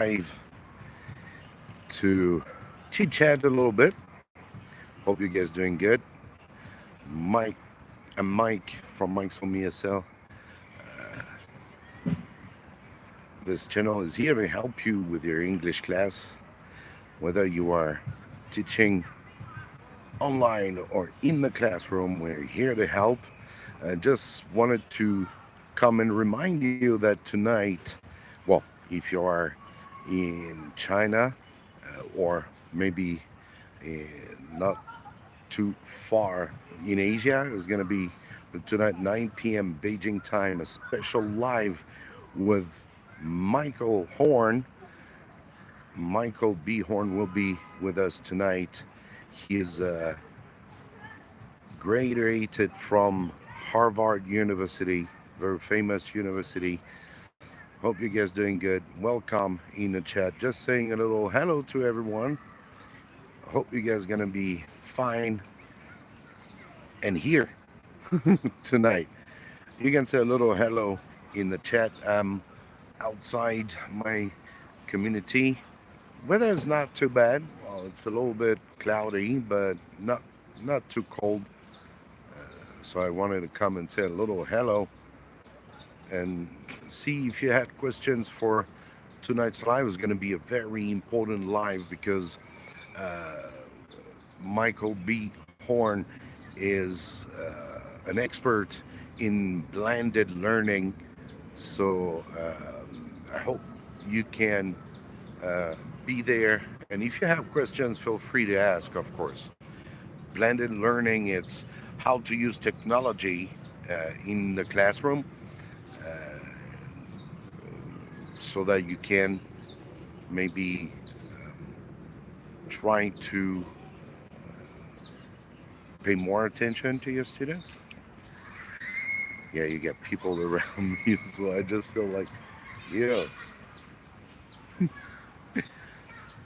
live to chit chat a little bit. Hope you guys doing good. Mike, I'm Mike from Mike's Home ESL. This channel is here to help you with your English class, whether you are teaching online or in the classroom. We're here to help. I just wanted to come and remind you that tonight, well, if you are in China or maybe not too far in Asia, it's going to be tonight 9 p.m. Beijing time, a special live with Michael Horn. Michael B. Horn will be with us tonight. He is graduated from Harvard University, very famous university. Hope you guys doing good. Welcome in the chat. Just saying a little hello to everyone. Hope you guys gonna be fine and here tonight. You can say a little hello in the chat. Outside my community. Weather is not too bad. Well, it's a little bit cloudy, but not too cold. So I wanted to come and say a little hello and see if you had questions for tonight's live. It's going to be a very important live because uh, Michael B. Horn is an expert in blended learning. So I hope you can be there. And if you have questions, feel free to ask, of course. Blended learning, it's how to use technology in the classroom uh, so that you can maybe try to pay more attention to your students. Yeah, you get people around me, so I just feel like, yeah,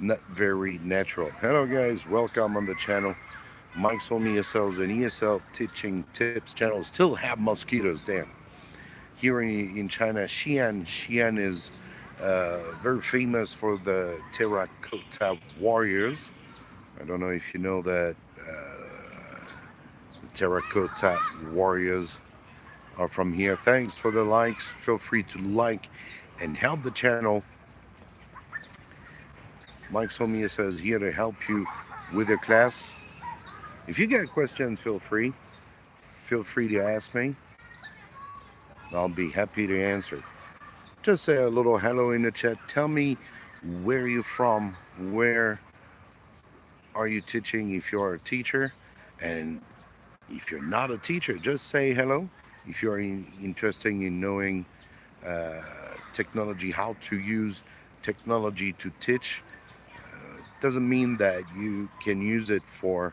not very natural. Hello, guys, welcome on the channel. Mike's Home ESL's and ESL Teaching Tips channel still have mosquitoes. Damn. Here in China, Xi'an is very famous for the terracotta warriors. I don't know if you know that the terracotta warriors are from here. Thanks for the likes. Feel free to like and help the channel. Mike's Home ESL is here to help you with your class. If you got questions, feel free. Feel free to ask me. I'll be happy to answer. Just say a little hello in the chat. Tell me where you're from. Where are you teaching if you're a teacher? And if you're not a teacher, just say hello. If you're interested in knowing uh, technology, how to use technology to teach, doesn't mean that you can use it for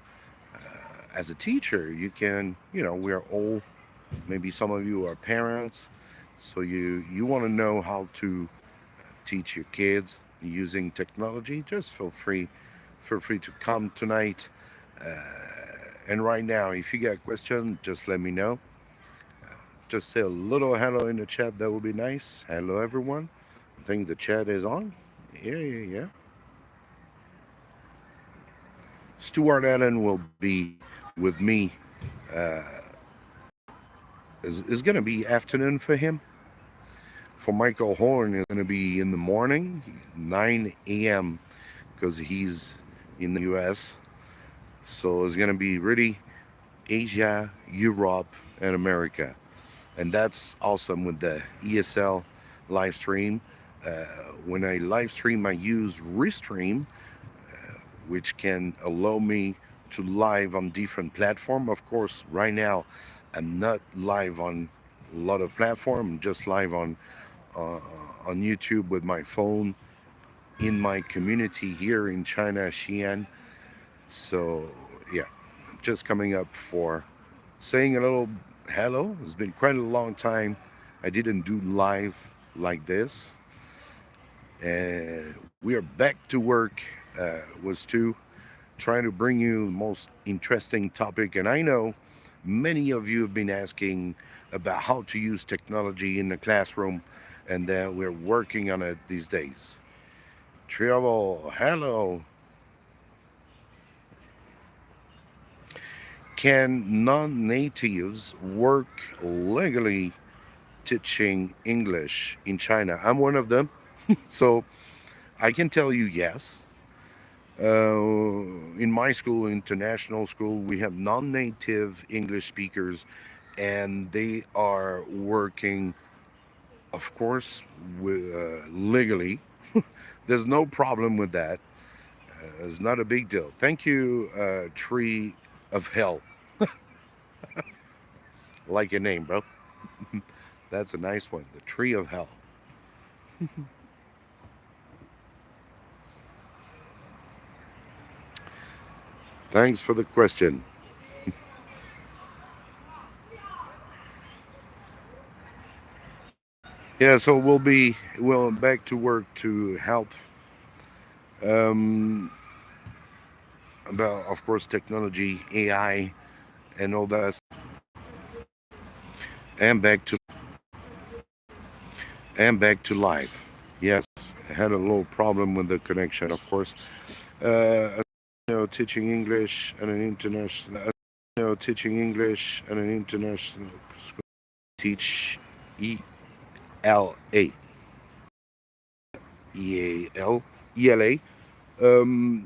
as a teacher. You can, we're all, maybe some of you are parents, so you want to know how to teach your kids using technology. Just feel free to come tonight. And right now, if you got questions, just let me know. Just say a little hello in the chat. That would be nice. Hello, everyone. I think the chat is on. Yeah. Stuart Allen will be with me. Uh, is going to be afternoon for him. For Michael Horn, it's going to be in the morning, 9 a.m. because he's in the U.S. So it's going to be really Asia, Europe, and America. And that's awesome with the ESL live stream. Uh, when I live stream, I use Restream, which can allow me to live on different platforms. Of course, right now, I'm not live on a lot of platforms. I'm just live uh, on YouTube with my phone in my community here in China, Xi'an. So yeah, just coming up for saying a little hello. It's been quite a long time. I didn't do live like this. And we are back to work. Was to trying to bring you the most interesting topic. And I know many of you have been asking about how to use technology in the classroom, and that we're working on it these days. Travel, hello. Can non natives work legally teaching English in China? I'm one of them. So I can tell you yes. In my school, international school, we have non native English speakers, and they are working, of course, legally. There's no problem with that. It's not a big deal. Thank you, Tree of Hell. Like your name, bro. That's a nice one. The Tree of Hell. Thanks for the question. Yeah, so we'll back to work to help um, about, of course, technology, AI, and all that, and back to life. Yes, I had a little problem with the connection, of course. Uh, teaching English at an international, teaching English at an international school. Teach ELA, ELA.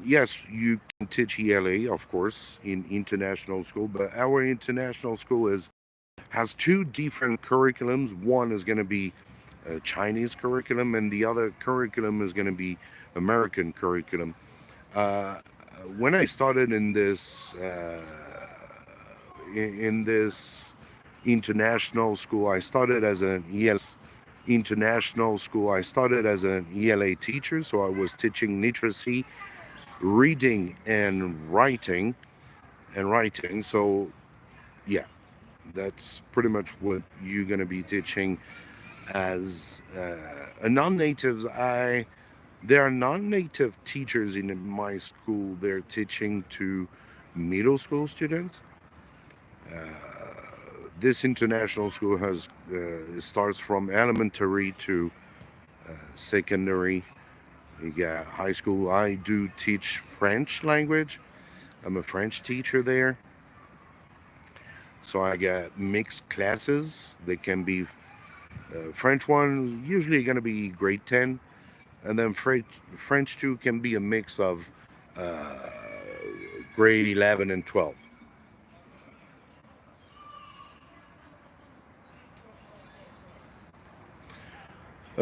Yes, you can teach ELA, of course, in international school, but our international school has two different curriculums. One is going to be a Chinese curriculum, and the other curriculum is going to be American curriculum. Uh, when I started in this international school, I started as an international school. I started as an ELA teacher, so I was teaching literacy, reading, and writing. So yeah, that's pretty much what you're gonna be teaching as a non-native. There are non-native teachers in my school. They're teaching to middle school students. This international school has starts from elementary to secondary. You got high school. I do teach French language. I'm a French teacher there. So I got mixed classes. They can be French one usually going to be grade 10, and then French 2 can be a mix of uh, grade 11 and 12.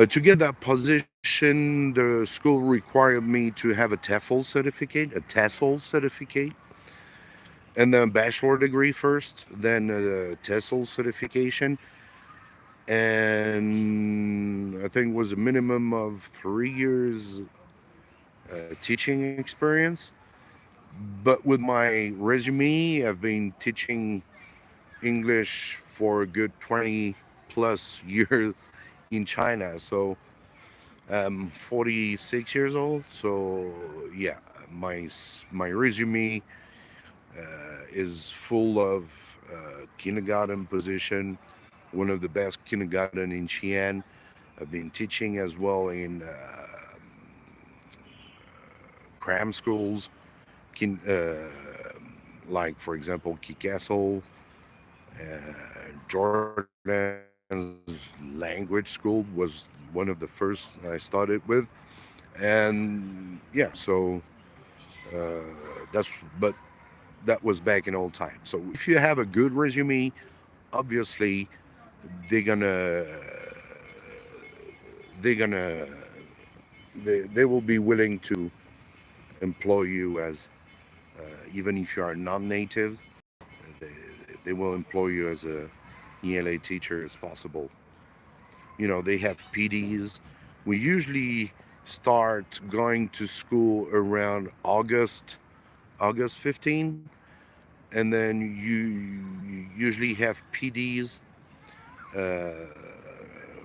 To get that position, the school required me to have a TEFL certificate, a TESOL certificate, and then bachelor degree first, then a TESOL certification, and I think it was a minimum of 3 years teaching experience. But with my resume, I've been teaching English for a good 20 plus years in China. So I'm 46 years old. So yeah, my resume is full of kindergarten position, one of the best kindergarten in Xi'an. I've been teaching as well in cram schools, kin, like for example Kikasol, Jordan's language school was one of the first I started with, and yeah, so uh, that's but that was back in old times. So if you have a good resume, obviously they're gonna they're gonna they will be willing to employ you as even if you are non-native, they, they will employ you as a ELA teacher as possible. They have PDs. We usually start going to school around August 15, and then you usually have PDs. Uh,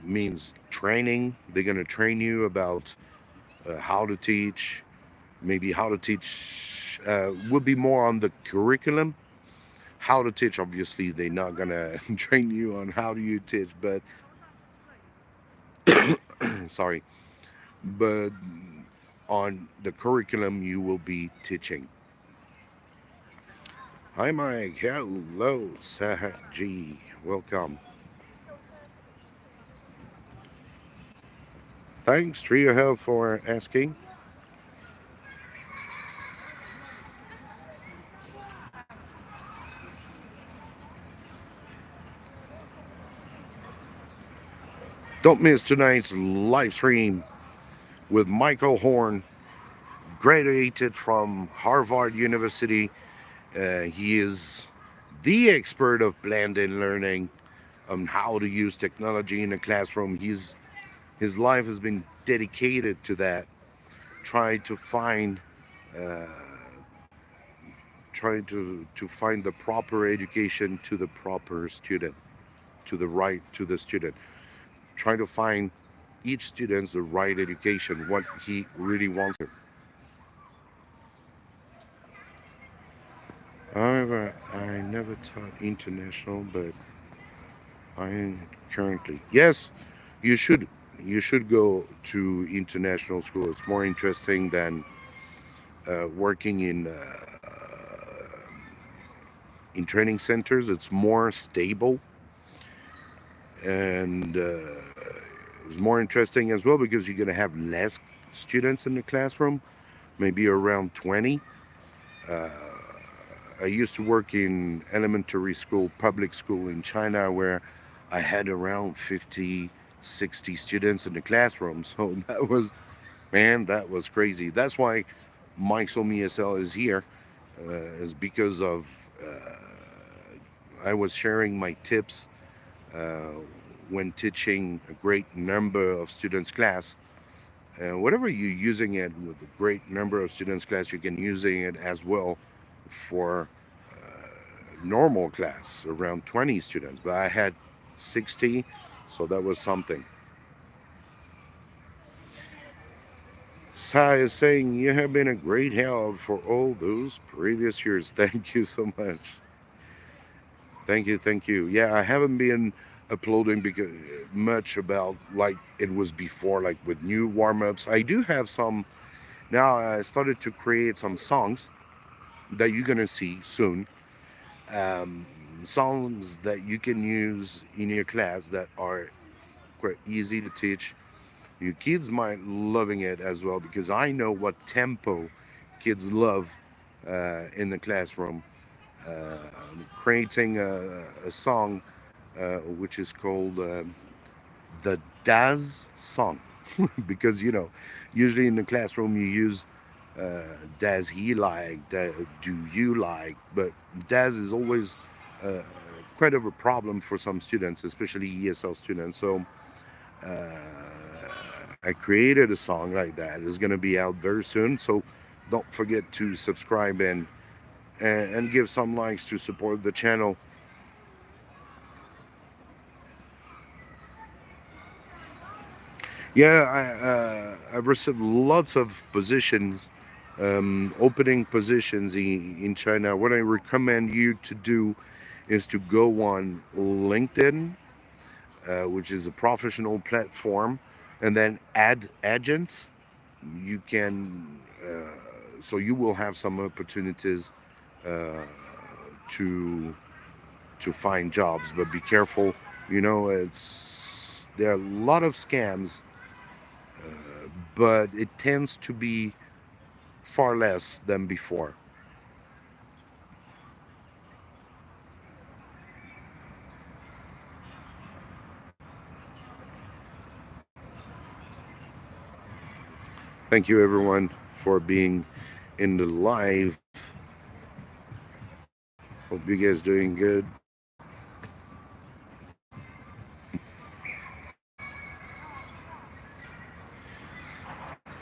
means training. They're gonna train you about how to teach, maybe how to teach. Would be more on the curriculum. How to teach, obviously, they're not gonna train you on how do you teach, but sorry, but on the curriculum you will be teaching. Hi, Mike. Hello, Sahaji. Welcome. Thanks, Trio Health, for asking. Don't miss tonight's live stream with Michael Horn, graduated from Harvard University. He is the expert of blended learning on how to use technology in a classroom. His life has been dedicated to that, trying to find uh, trying to find the proper education to the proper student, to the student, trying to find each student's the right education, what he really wants. However, I never taught international, but I currently, yes, you should you should go to international school. It's more interesting than working in training centers. It's more stable, and it's more interesting as well because you're going to have less students in the classroom, maybe around 20. Uh, I used to work in elementary school, public school in China, where I had around 50, 60 students in the classroom. So that was, man, that was crazy. That's why Mike's Home ESL is here, is because of I was sharing my tips uh, when teaching a great number of students class. Whatever you're using it with a great number of students class, you can using it as well for normal class, around 20 students. But I had 60, so that was something. Sai is saying you have been a great help for all those previous years. Thank you so much. Thank you, thank you. Yeah, I haven't been uploading because much about like it was before, like with new warm-ups. I do have some now. I started to create some songs that you're gonna see soon. Um, Songs that you can use in your class that are quite easy to teach. Your kids might loving it as well because I know what tempo kids love in the classroom. Creating a song which is called the Daz song because usually in the classroom you use does he like, do you like, but Daz is always uh, quite of a problem for some students, especially ESL students. So I created a song like that. It's going to be out very soon. So don't forget to subscribe and give some likes to support the channel. Yeah, I've received lots of positions, opening positions in China. What I recommend you to do is to go on LinkedIn, which is a professional platform, and then add agents. You can, so you will have some opportunities uh, to find jobs, but be careful. It's there are a lot of scams, but it tends to be far less than before. Thank you, everyone, for being in the live. Hope you guys doing good.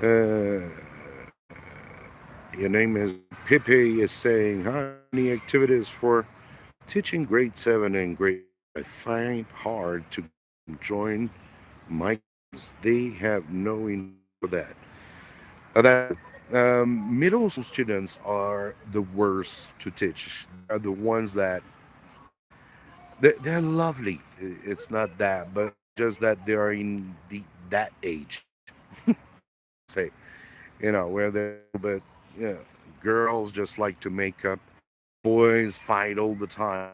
Uh, your name is Pepe is saying, "How many activities for teaching grade 7 and grade? I find hard to join my kids. They have no interest for that." That middle school students are the worst to teach. Are the ones that they're lovely. It's not that, but just that they are in that age. Say where they're but yeah, girls just like to make up, boys fight all the time.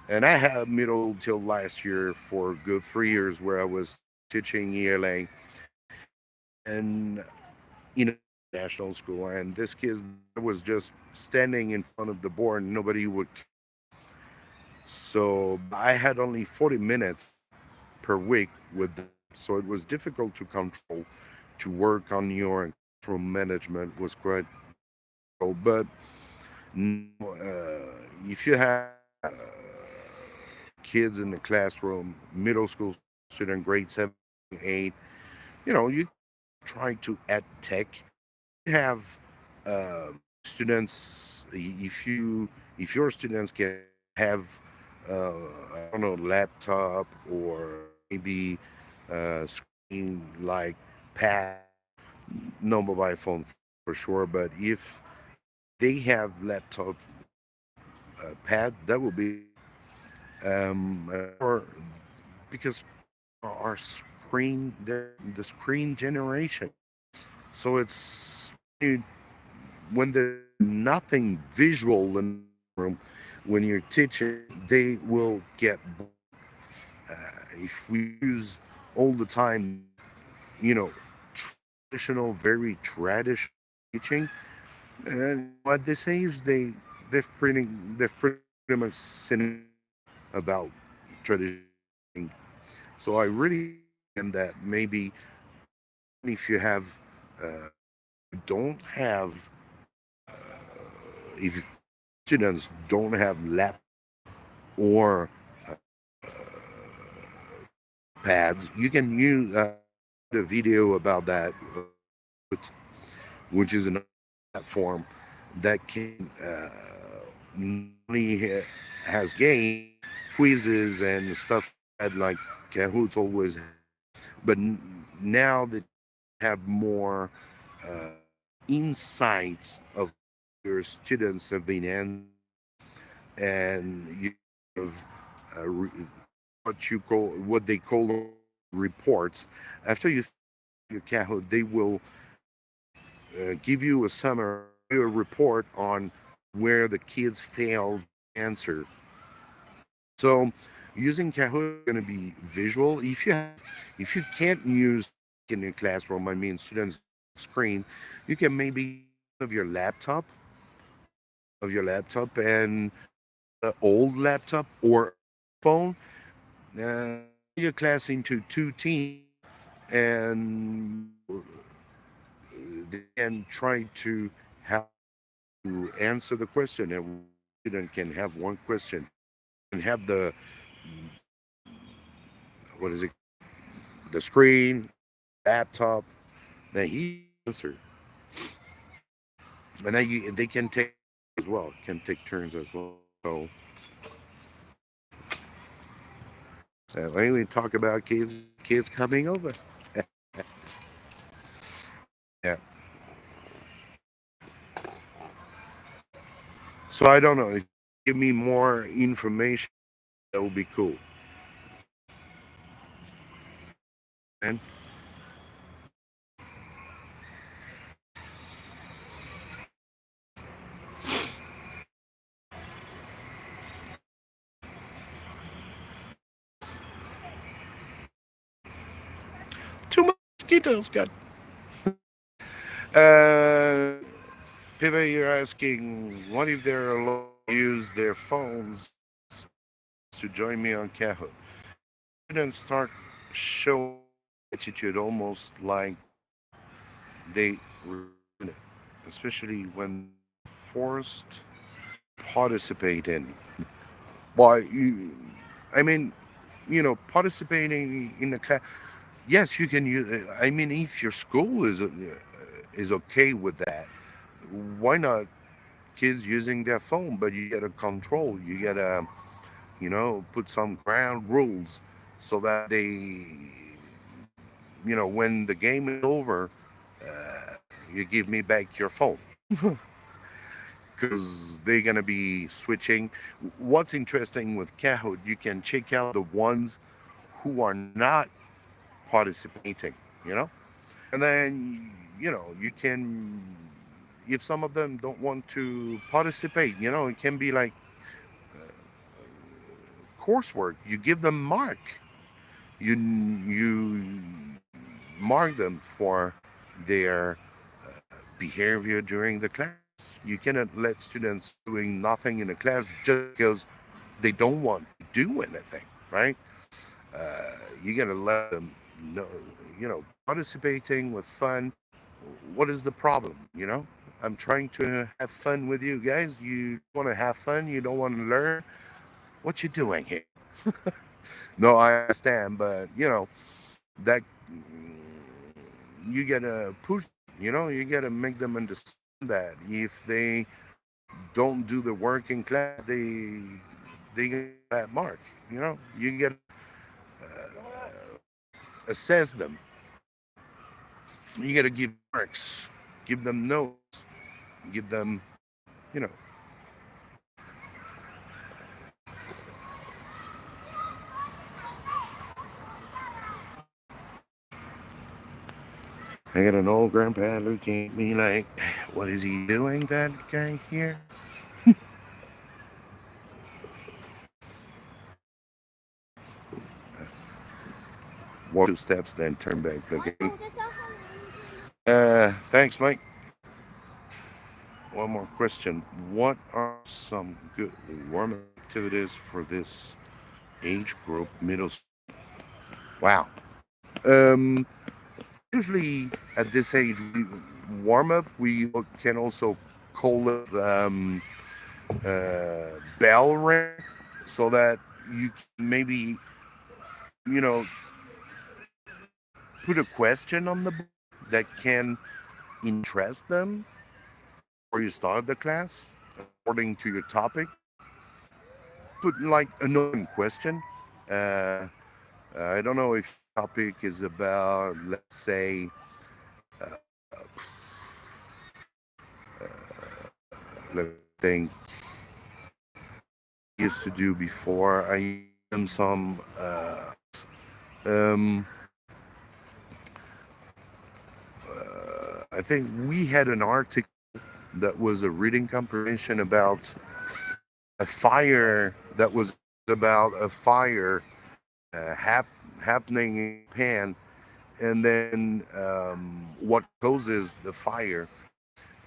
And I had middle till last year for a good 3 years where I was teaching ELA and national school, and this kid was just standing in front of the board and nobody would. So I had only 40 minutes per week with them. So it was difficult to control, to work on your classroom management was quite difficult. But if you have kids in the classroom, middle school student, grade 7, 8, you try to add tech. You have students, if your students can have, I don't know, laptop or maybe screen like pad, no mobile phone for sure, but if they have laptop pad, that will be or because our screen, the screen generation. So it's when there's nothing visual in the room, when you're teaching, they will get bored. If we use all the time, you know, very traditional teaching, at this age, they've pretty much seen about tradition. So I really and that maybe if you have don't have if students don't have lap or pads, you can use the video about that, which is another platform that can not only has game quizzes and stuff like Kahoot's always, but now that have more uh, insights of your students have been in, and you have what they call reports. After you your Kahoot, they will give you a summary, a report on where the kids failed answer. So using Kahoot is going to be visual. If you can't use in your classroom, I mean students screen, you can maybe of your laptop and the old laptop or phone, uh, your class into two teams and they can try to have to answer the question, and student can have one question and have the what is it, the screen, laptop, that he answered, and then they can take as well, can take turns as well. So when we talk about kids coming over, yeah. So I don't know if you give me more information, that would be cool. And too much mosquitoes got. Uh, People, you're asking, what if they're allowed to use their phones to join me on Kahoot? Students start showing attitude almost like they resent it, especially when forced participate in. Why you? I mean, participating in the class. Yes, you can use. I mean, if your school is okay with that, why not kids using their phone? But you gotta control. You gotta put some ground rules so that when the game is over, uh, you give me back your phone because they're gonna be switching. What's interesting with Kahoot, you can check out the ones who are not participating, you know, and then you can, if some of them don't want to participate, it can be like coursework. You give them mark. You mark them for their behavior during the class. You cannot let students doing nothing in the class just because they don't want to do anything, right? You gotta let them know, participating with fun. What is the problem? I'm trying to have fun with you guys. You want to have fun. You don't want to learn. What you doing here? No, I understand, but that you gotta push. You gotta make them understand that if they don't do the work in class, they get that mark. You gotta assess them. You gotta give marks, give them notes, give them, you know. I got an old grandpa looking at me like, what is he doing, that guy here? Walk 2 steps, then turn back. Okay. Thanks, Mike. One more question. What are some good warm activities for this age group, middle school? Wow. Um, Usually at this age, we warm up. We can also call it bell ring, so that you can maybe you know put a question on the board that can interest them, or you start the class according to your topic. Put like an open question. Uh, I don't know if your topic is about, let's say, uh, let me think. Used to do before. I done some. Um, I think we had an article that was a reading comprehension about a fire that was about a fire happening in Japan, and then what causes the fire.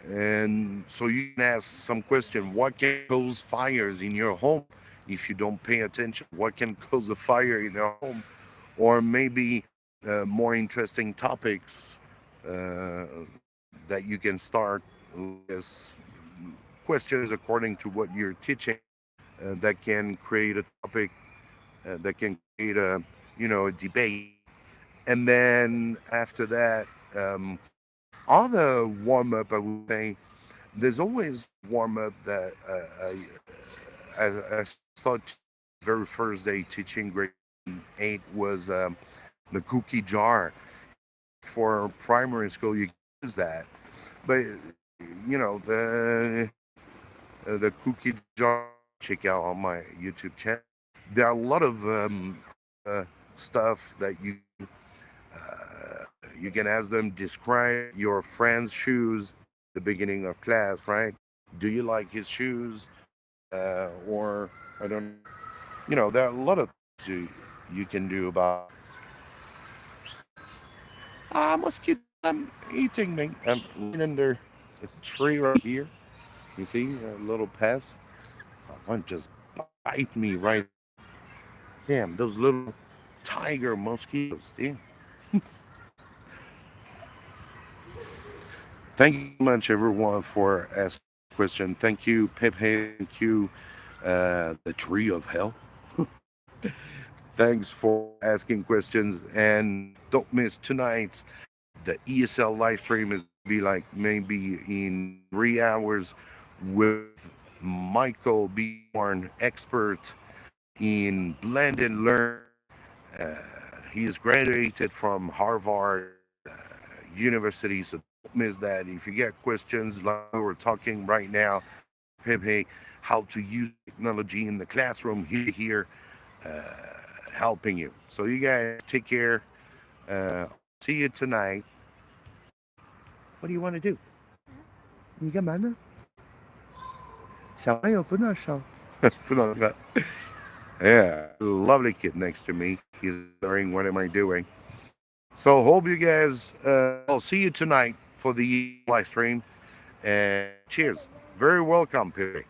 And so you can ask some question: what can cause fires in your home if you don't pay attention? What can cause a fire in your home? Or maybe more interesting topics uh, that you can start as questions according to what you're teaching, that can create a topic, that can create a debate. And then after that, other warm up, I would say, there's always warm up that I started very first day teaching grade 8 was the cookie jar. For primary school, you can use that, but the cookie jar, check out on my YouTube channel. There are a lot of uh, stuff that you can ask them. Describe your friend's shoes at the beginning of class, right? Do you like his shoes? Or I don't. There are a lot of things you can do about. Mosquito, I'm eating me. I'm right under the tree right here. You see a little pest. One just bite me right. Damn, those little tiger mosquitoes. Damn. Thank you so much, everyone, for asking the question. Thank you, Pepe. Thank you, the tree of hell. Thanks for asking questions. And don't miss tonight. The ESL live stream is be like maybe in 3 hours with Michael Born, expert in blended learn. Uh, he is graduated from Harvard University, so don't miss that. If you get questions like we're talking right now, Pepe, how to use technology in the classroom, here helping you. So you guys take care. See you tonight. What do you want to do? 你干嘛呢？小朋友不能笑。不能笑。Yeah, lovely kid next to me. He's wondering what am I doing. So hope you guys. I'll see you tonight for the live stream. And cheers. Very welcome, Pepe.